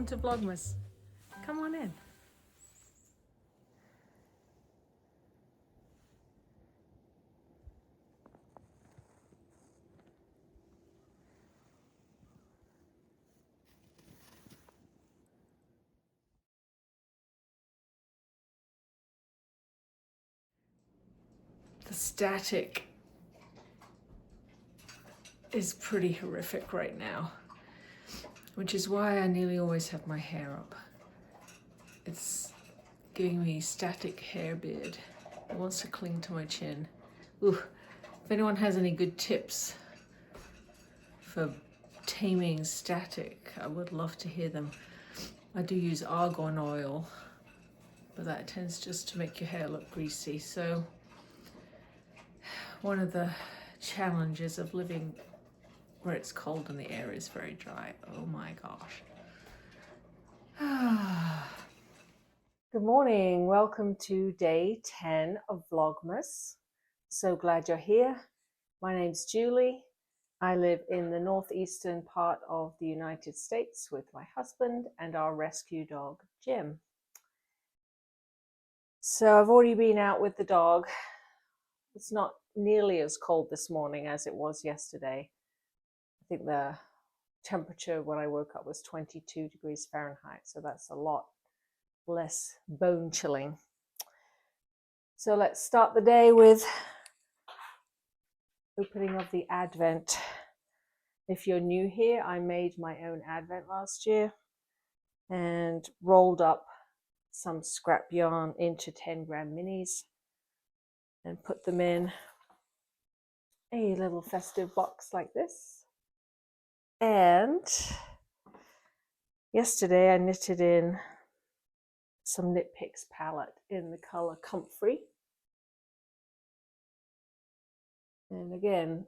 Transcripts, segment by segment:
welcome to Vlogmas. Come on in. The static is pretty horrific right now, which is why I nearly always have my hair up. It's giving me static hair beard. It wants to cling to my chin. Ooh, if anyone has any good tips for taming static, I would love to hear them. I do use argan oil, but that tends just to make your hair look greasy. So one of the challenges of living where it's cold and the air is very dry. Oh my gosh. Good morning. Welcome to day 10 of Vlogmas. So glad you're here. My name's Julie. I live in the northeastern part of the United States with my husband and our rescue dog, Jim. So I've already been out with the dog. It's not nearly as cold this morning as it was yesterday. I think the temperature when I woke up was 22 degrees Fahrenheit, so that's a lot less bone chilling. So let's start the day with opening of the Advent. If you're new here, I made my own Advent last year and rolled up some scrap yarn into 10-gram minis and put them in a little festive box like this. And yesterday I knitted in some Knit Picks palette in the color Comfrey. And again,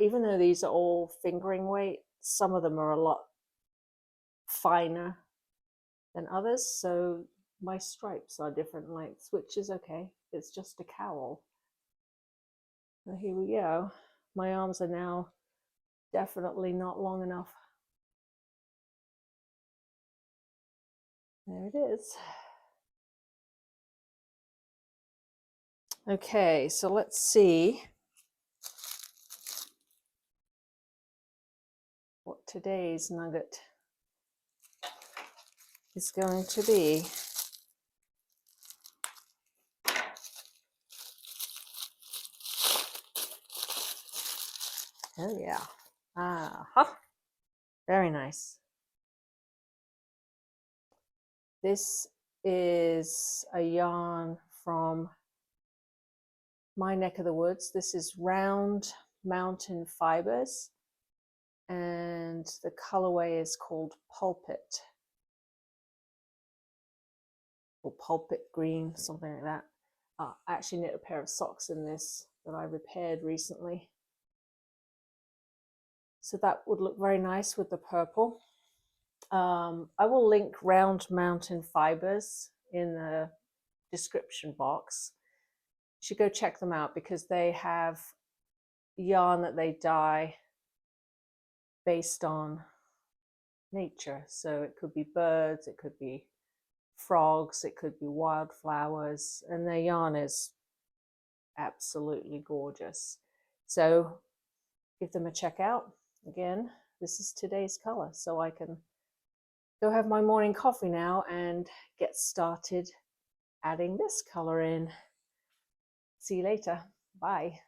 even though these are all fingering weight, some of them are a lot finer than others. So my stripes are different lengths, which is okay. It's just a cowl. So here we go. My arms are now definitely not long enough. There it is. Okay, so let's see what today's nugget is going to be. Oh yeah. Very nice. This is a yarn from my neck of the woods. This is Round Mountain Fibers, and the colorway is called Pulpit, or Pulpit Green, something like that. I actually knit a pair of socks in this that I repaired recently. So that would look very nice with the purple. I will link Round Mountain Fibers in the description box. You should go check them out because they have yarn that they dye based on nature. So it could be birds, it could be frogs, it could be wildflowers, and their yarn is absolutely gorgeous. So give them a check out. Again, this is today's color, so I can go have my morning coffee now and get started adding this color in. See you later. Bye.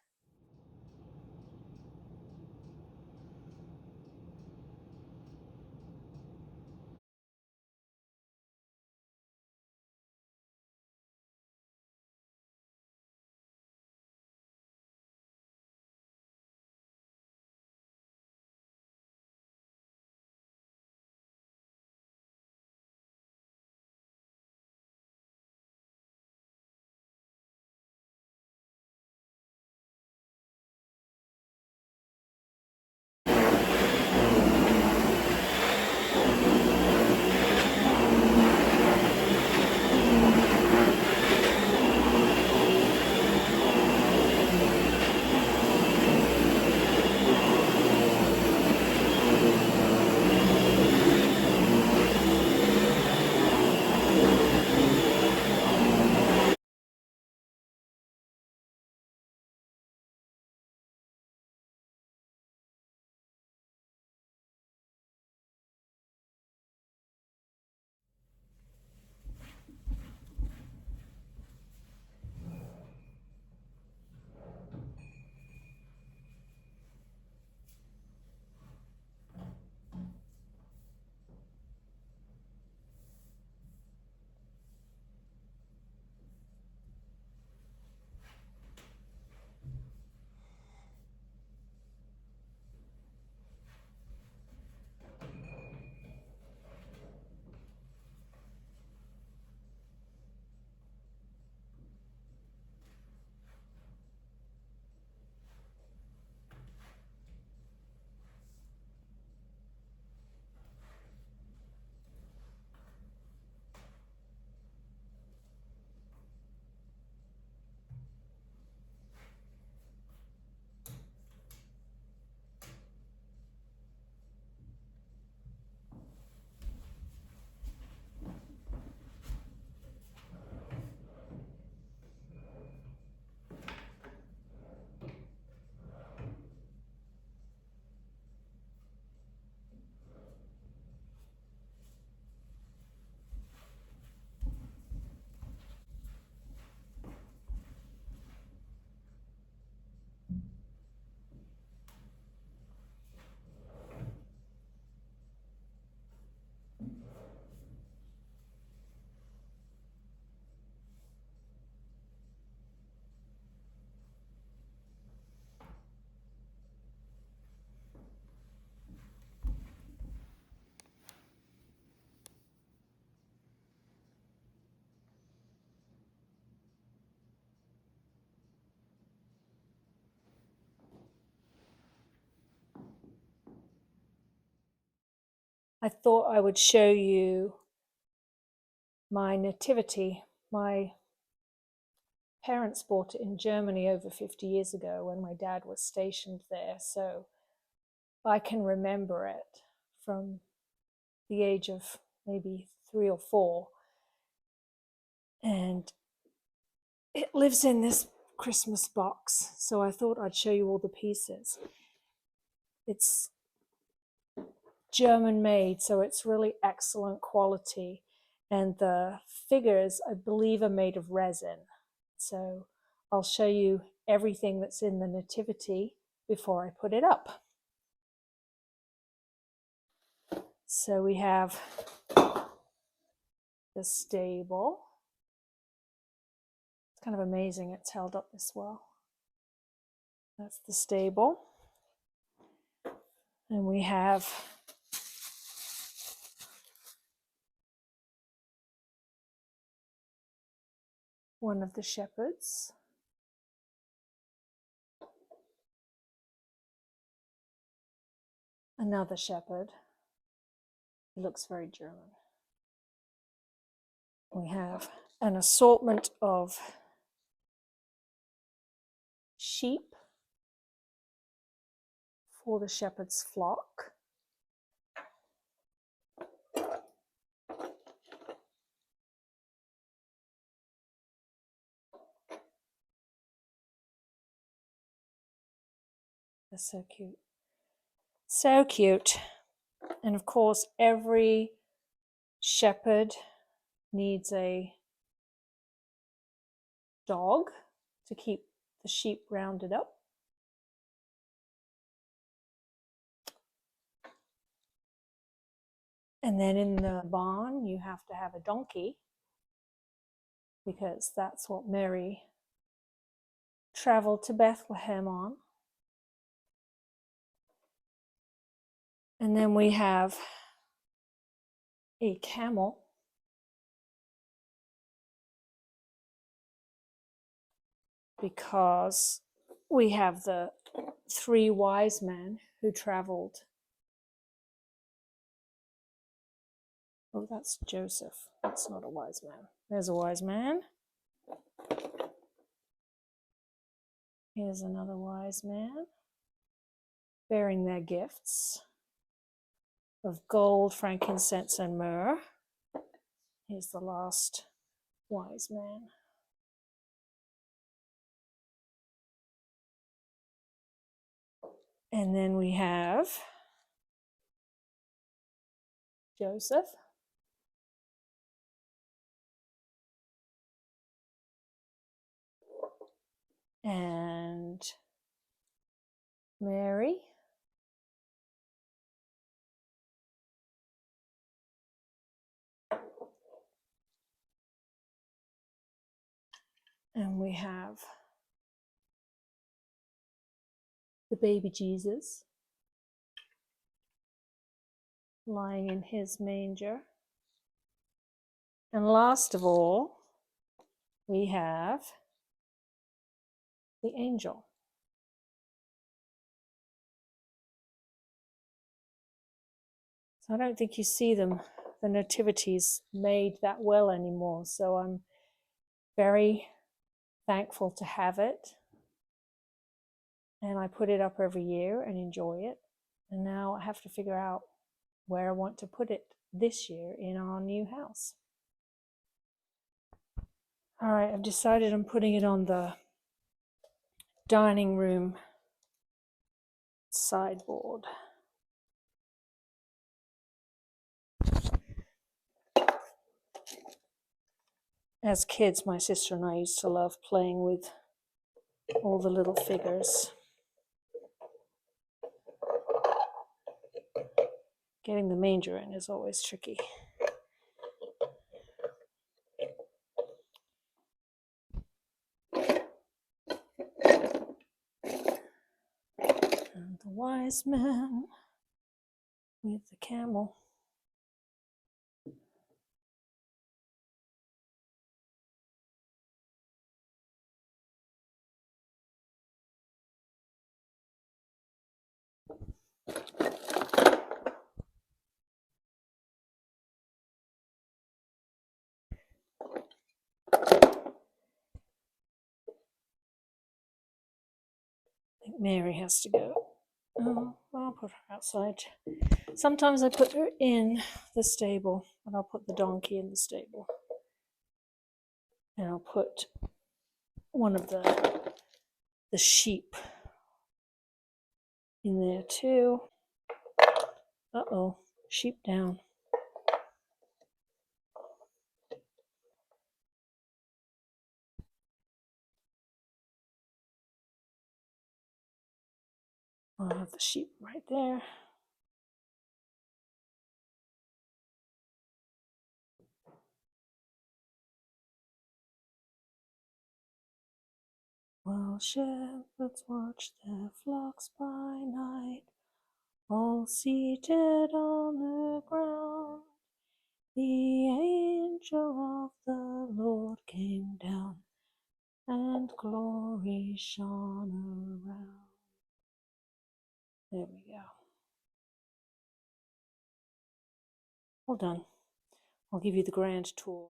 I thought I would show you my nativity. My parents bought it in Germany over 50 years ago when my dad was stationed there, so I can remember it from the age of maybe 3 or 4. And it lives in this Christmas box, so I thought I'd show you all the pieces. It's German made, so it's really excellent quality. And the figures, I believe, are made of resin. So I'll show you everything that's in the nativity before I put it up. So we have the stable. It's kind of amazing it's held up this well. That's the stable. And we have one of the shepherds. Another shepherd. He looks very German. We have an assortment of sheep for the shepherd's flock. They're so cute. So cute. And of course, every shepherd needs a dog to keep the sheep rounded up. And then in the barn, you have to have a donkey because that's what Mary traveled to Bethlehem on. And then we have a camel. Because we have the 3 wise men who traveled. Oh, that's Joseph. That's not a wise man. There's a wise man. Here's another wise man bearing their gifts of gold, frankincense, and myrrh. Here's the last wise man. And then we have Joseph. And Mary. And we have the baby Jesus lying in his manger. And last of all, we have the angel. So I don't think you see them, the nativities made that well anymore. So I'm very thankful to have it. And I put it up every year and enjoy it. And now I have to figure out where I want to put it this year in our new house. All right, I've decided I'm putting it on the dining room sideboard. As kids, my sister and I used to love playing with all the little figures. Getting the manger in is always tricky. And the wise man with the camel. think Mary has to go. Oh, I'll put her outside. Sometimes I put her in the stable, but I'll put the donkey in the stable. And I'll put one of the sheep in there too. Uh-oh, sheep down. I'll have the sheep right there. While shepherds watch their flocks by night, all seated on the ground, the angel of the Lord came down, and glory shone around. There we go. All done. I'll give you the grand tour.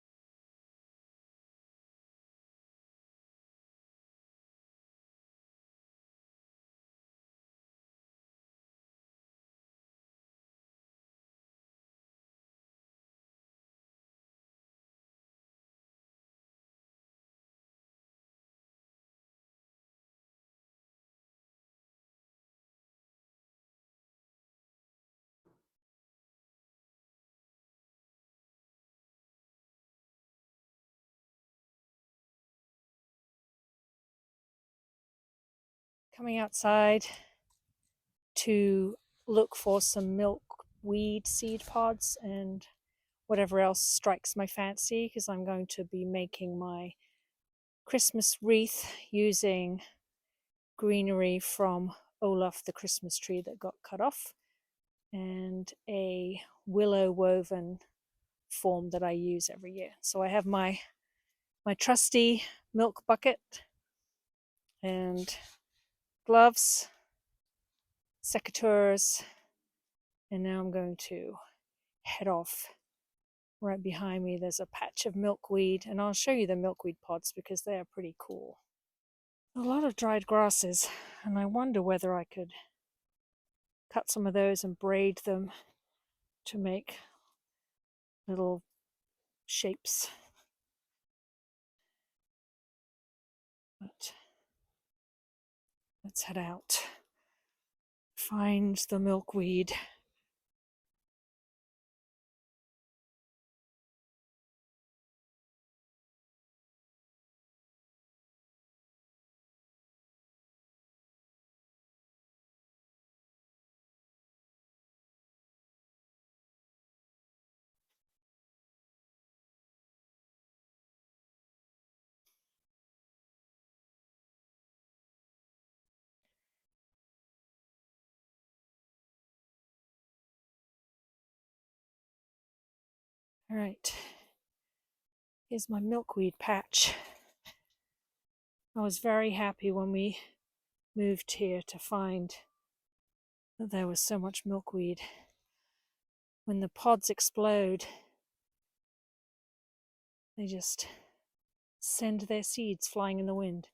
Coming outside to look for some milkweed seed pods and whatever else strikes my fancy, because I'm going to be making my Christmas wreath using greenery from Olaf the Christmas tree that got cut off, and a willow woven form that I use every year. So I have my trusty milk bucket and gloves, secateurs, and now I'm going to head off. Right behind me there's a patch of milkweed, and I'll show you the milkweed pods because they are pretty cool. A lot of dried grasses, and I wonder whether I could cut some of those and braid them to make little shapes. But let's head out, find the milkweed. All right, here's my milkweed patch. I was very happy when we moved here to find that there was so much milkweed. When the pods explode, they just send their seeds flying in the wind.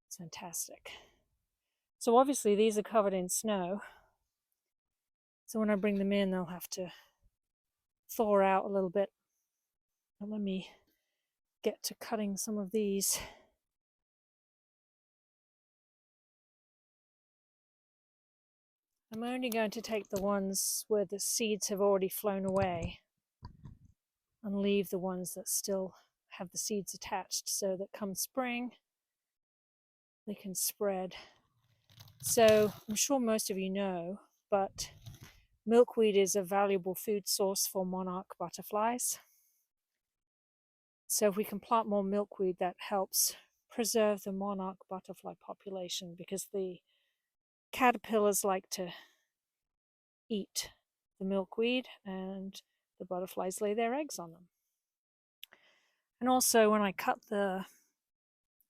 It's fantastic. So obviously these are covered in snow, so when I bring them in they'll have to thaw out a little bit. But let me get to cutting some of these. I'm only going to take the ones where the seeds have already flown away and leave the ones that still have the seeds attached, so that come spring they can spread. So I'm sure most of you know, but milkweed is a valuable food source for monarch butterflies. So if we can plant more milkweed, that helps preserve the monarch butterfly population, because the caterpillars like to eat the milkweed and the butterflies lay their eggs on them. And also when I cut the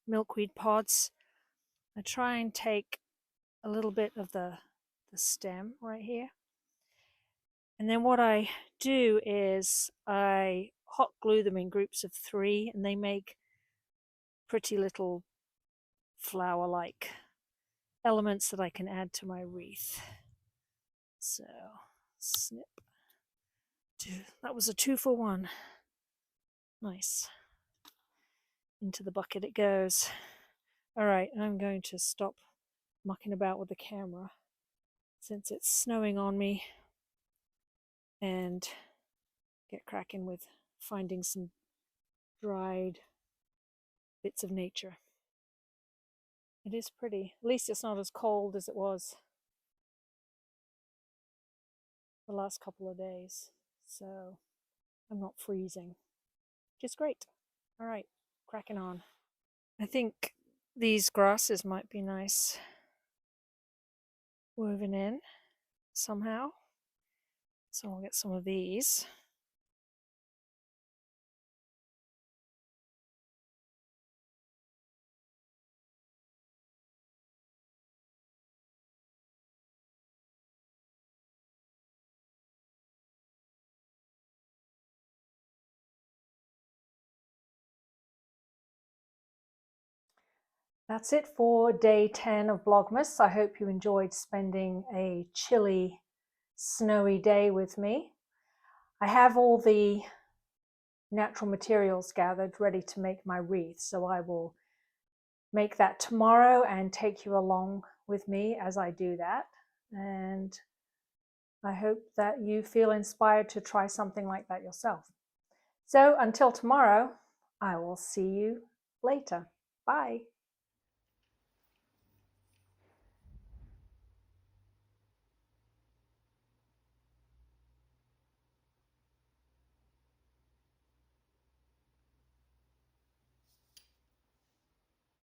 milkweed pods, I try and take a little bit of the stem right here. And then what I do is I hot glue them in groups of 3, and they make pretty little flower-like elements that I can add to my wreath. So, snip. That was a 2 for 1. Nice. Into the bucket it goes. All right, I'm going to stop mucking about with the camera since it's snowing on me and get cracking with finding some dried bits of nature. It is pretty. At least it's not as cold as it was the last couple of days. So I'm not freezing, which is great. All right, cracking on. I think these grasses might be nice woven in somehow. So I'll get some of these. That's it for day 10 of Vlogmas. I hope you enjoyed spending a chilly, snowy day with me. I have all the natural materials gathered ready to make my wreath, so I will make that tomorrow and take you along with me as I do that. And I hope that you feel inspired to try something like that yourself. So until tomorrow, I will see you later. Bye.